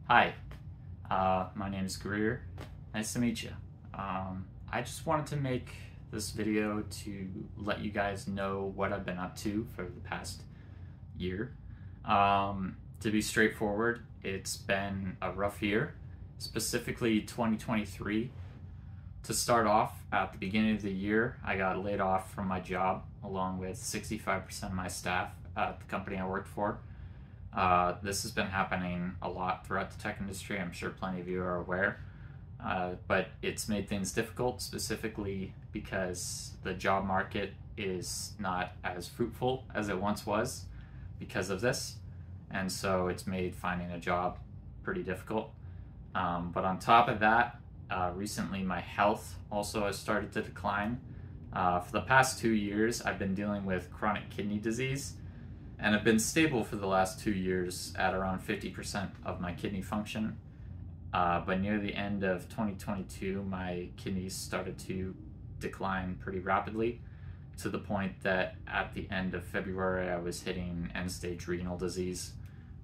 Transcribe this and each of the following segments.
Hi, my name is Greer. Nice to meet you. I just wanted to make this video to let you guys know what I've been up to for the past year. To be straightforward, it's been a rough year, specifically 2023. To start off, at the beginning of the year, I got laid off from my job along with 65% of my staff at the company I worked for. This has been happening a lot throughout the tech industry. I'm sure plenty of you are aware. But it's made things difficult, specifically because the job market is not as fruitful as it once was because of this. And so it's made finding a job pretty difficult. But on top of that, recently my health also has started to decline. For the past 2 years, I've been dealing with chronic kidney disease, and I've been stable for the last 2 years at around 50% of my kidney function. But near the end of 2022, my kidneys started to decline pretty rapidly, to the point that at the end of February, I was hitting end-stage renal disease.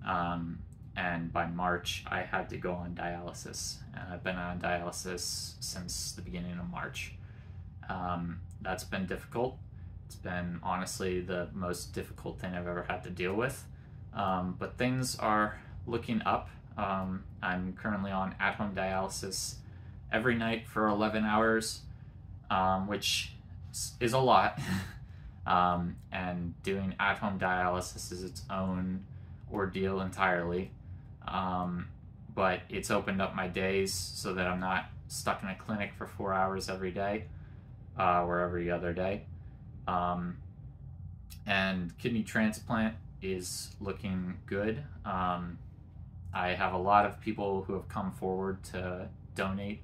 And by March, I had to go on dialysis. And I've been on dialysis since the beginning of March. That's been difficult. It's been honestly the most difficult thing I've ever had to deal with. But things are looking up. I'm currently on at-home dialysis every night for 11 hours, which is a lot. And doing at-home dialysis is its own ordeal entirely. But it's opened up my days so that I'm not stuck in a clinic for 4 hours every day, or every other day. And kidney transplant is looking good. I have a lot of people who have come forward to donate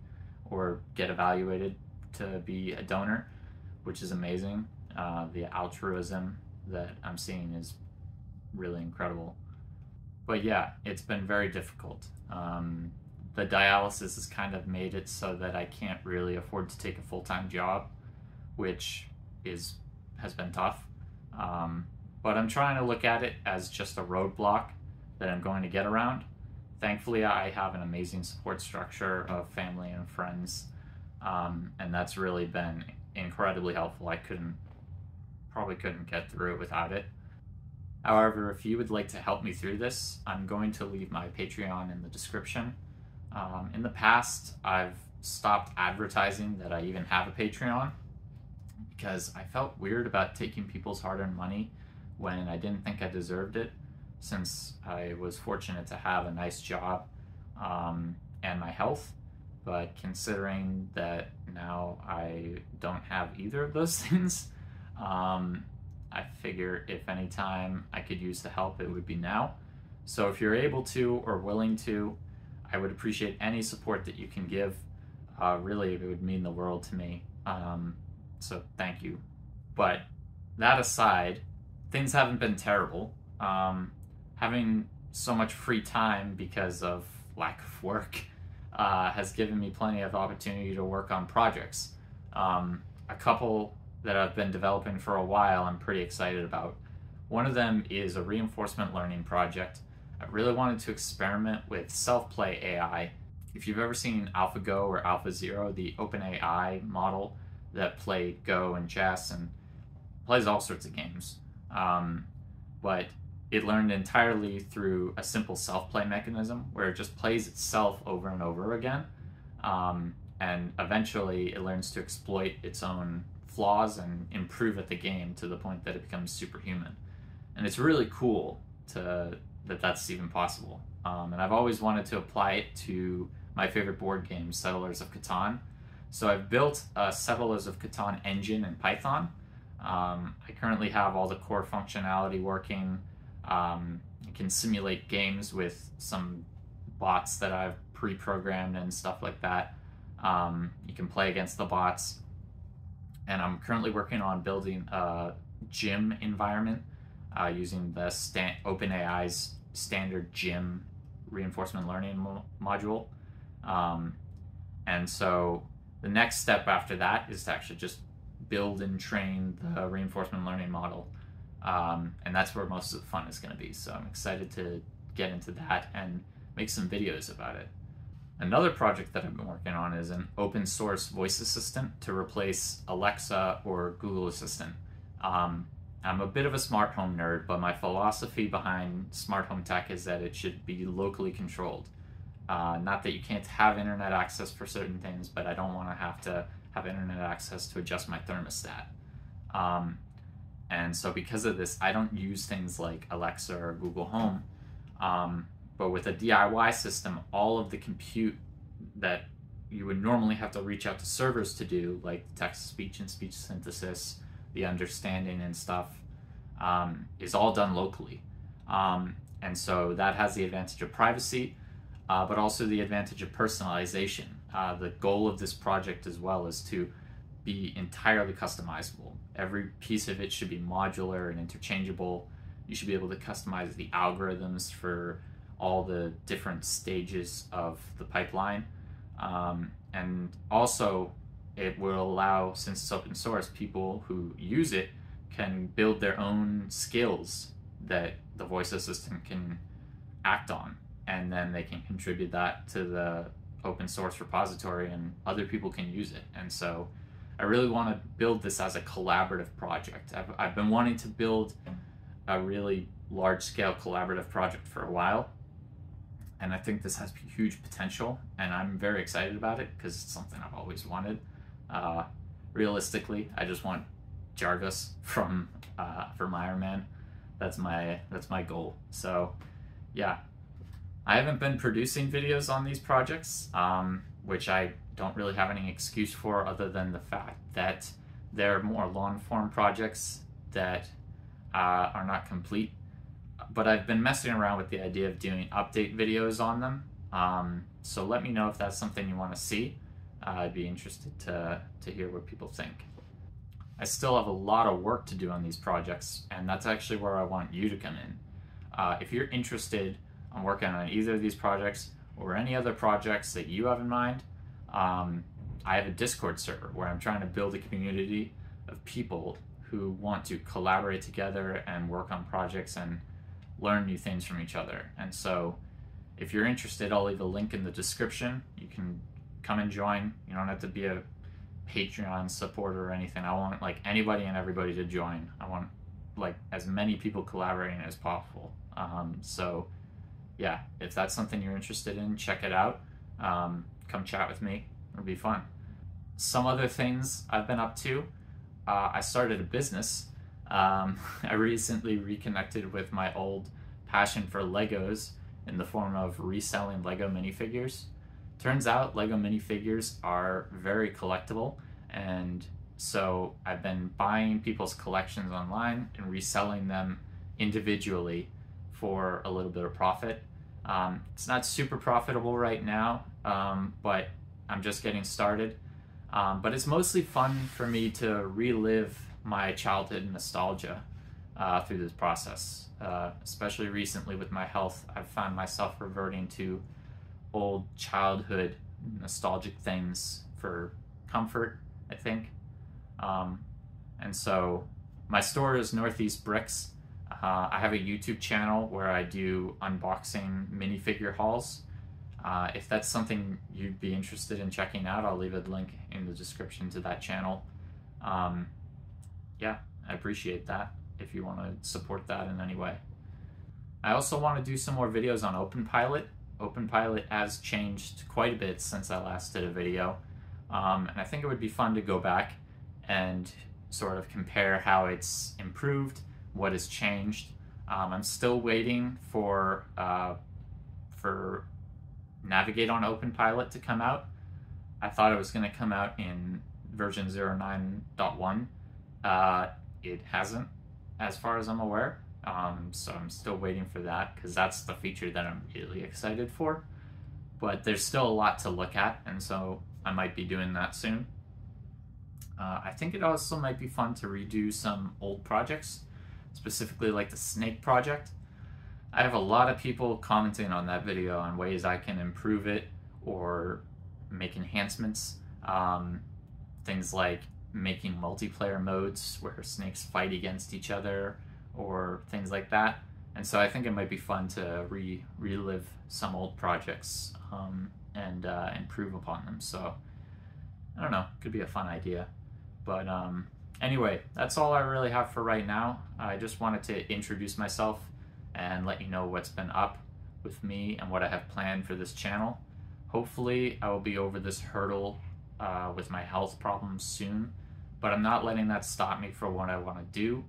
or get evaluated to be a donor, which is amazing. The altruism that I'm seeing is really incredible. But yeah, it's been very difficult. The dialysis has kind of made it so that I can't really afford to take a full-time job, which has been tough. But I'm trying to look at it as just a roadblock that I'm going to get around. Thankfully, I have an amazing support structure of family and friends, and that's really been incredibly helpful. I probably couldn't get through it without it. However, if you would like to help me through this, I'm going to leave my Patreon in the description. In the past, I've stopped advertising that I even have a Patreon because I felt weird about taking people's hard-earned money when I didn't think I deserved it, since I was fortunate to have a nice job and my health. But considering that now I don't have either of those things, I figure if any time I could use the help, it would be now. So if you're able to or willing to, I would appreciate any support that you can give. Really, it would mean the world to me. So thank you. But that aside, things haven't been terrible. Having so much free time because of lack of work has given me plenty of opportunity to work on projects. A couple that I've been developing for a while I'm pretty excited about. One of them is a reinforcement learning project. I really wanted to experiment with self-play AI. If you've ever seen AlphaGo or AlphaZero, the OpenAI model that played Go and chess and plays all sorts of games, but it learned entirely through a simple self-play mechanism where it just plays itself over and over again, and eventually it learns to exploit its own flaws and improve at the game to the point that it becomes superhuman. And it's really cool that that's even possible. And I've always wanted to apply it to my favorite board game, Settlers of Catan. So I've built a Settlers of Catan engine in Python. I currently have all the core functionality working. You can simulate games with some bots that I've pre-programmed and stuff like that. You can play against the bots. And I'm currently working on building a gym environment using the OpenAI's standard gym reinforcement learning module. And so the next step after that is to actually just build and train the reinforcement learning model. And that's where most of the fun is going to be. So I'm excited to get into that and make some videos about it. Another project that I've been working on is an open source voice assistant to replace Alexa or Google Assistant. I'm a bit of a smart home nerd, but my philosophy behind smart home tech is that it should be locally controlled. Not that you can't have internet access for certain things, but I don't want to have internet access to adjust my thermostat. And so because of this, I don't use things like Alexa or Google Home. But with a DIY system, all of the compute that you would normally have to reach out to servers to do, like text-to-speech and speech synthesis, the understanding and stuff, is all done locally. And so that has the advantage of privacy, but also the advantage of personalization. The goal of this project as well is to be entirely customizable. Every piece of it should be modular and interchangeable. You should be able to customize the algorithms for all the different stages of the pipeline. And also it will allow, since it's open source, people who use it can build their own skills that the voice assistant can act on, and then they can contribute that to the open source repository and other people can use it. And so I really want to build this as a collaborative project. I've been wanting to build a really large-scale collaborative project for a while, and I think this has huge potential, and I'm very excited about it because it's something I've always wanted. Realistically, I just want Jarvis from Iron Man. That's my goal. So yeah, I haven't been producing videos on these projects, which I don't really have any excuse for other than the fact that they're more long-form projects that are not complete. But I've been messing around with the idea of doing update videos on them. So let me know if that's something you want to see. I'd be interested to hear what people think. I still have a lot of work to do on these projects, and that's actually where I want you to come in. If you're interested in working on either of these projects or any other projects that you have in mind, I have a Discord server where I'm trying to build a community of people who want to collaborate together and work on projects and learn new things from each other. And so if you're interested, I'll leave a link in the description. You can come and join. You don't have to be a Patreon supporter or anything. I want like anybody and everybody to join. I want like as many people collaborating as possible. So yeah, if that's something you're interested in, check it out. Come chat with me. It'll be fun. Some other things I've been up to. I started a business. I recently reconnected with my old passion for Legos in the form of reselling Lego minifigures. Turns out Lego minifigures are very collectible, and so I've been buying people's collections online and reselling them individually for a little bit of profit. It's not super profitable right now, but I'm just getting started. But it's mostly fun for me to relive my childhood nostalgia through this process. Especially recently with my health, I've found myself reverting to old childhood nostalgic things for comfort, I think. And so my store is Northeast Bricks. I have a YouTube channel where I do unboxing minifigure hauls. If that's something you'd be interested in checking out, I'll leave a link in the description to that channel. Yeah, I appreciate that if you want to support that in any way. I also want to do some more videos on OpenPilot. OpenPilot has changed quite a bit since I last did a video, and I think it would be fun to go back and sort of compare how it's improved, what has changed. I'm still waiting for Navigate on OpenPilot to come out. I thought it was going to come out in version 09.1. It hasn't, as far as I'm aware. So I'm still waiting for that because that's the feature that I'm really excited for. But there's still a lot to look at, and so I might be doing that soon. I think it also might be fun to redo some old projects, specifically like the Snake project. I have a lot of people commenting on that video on ways I can improve it or make enhancements. Things like making multiplayer modes where snakes fight against each other or things like that. And so I think it might be fun to relive some old projects and improve upon them. So I don't know, could be a fun idea. But anyway, that's all I really have for right now. I just wanted to introduce myself and let you know what's been up with me and what I have planned for this channel. Hopefully I will be over this hurdle with my health problems soon, but I'm not letting that stop me for what I want to do.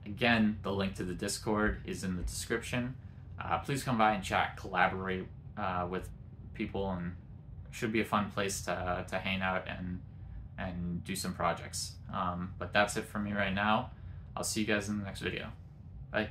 Again, the link to the Discord is in the description. Please come by and chat, collaborate with people, and it should be a fun place to hang out and do some projects. But that's it for me right now. I'll see you guys in the next video. Bye.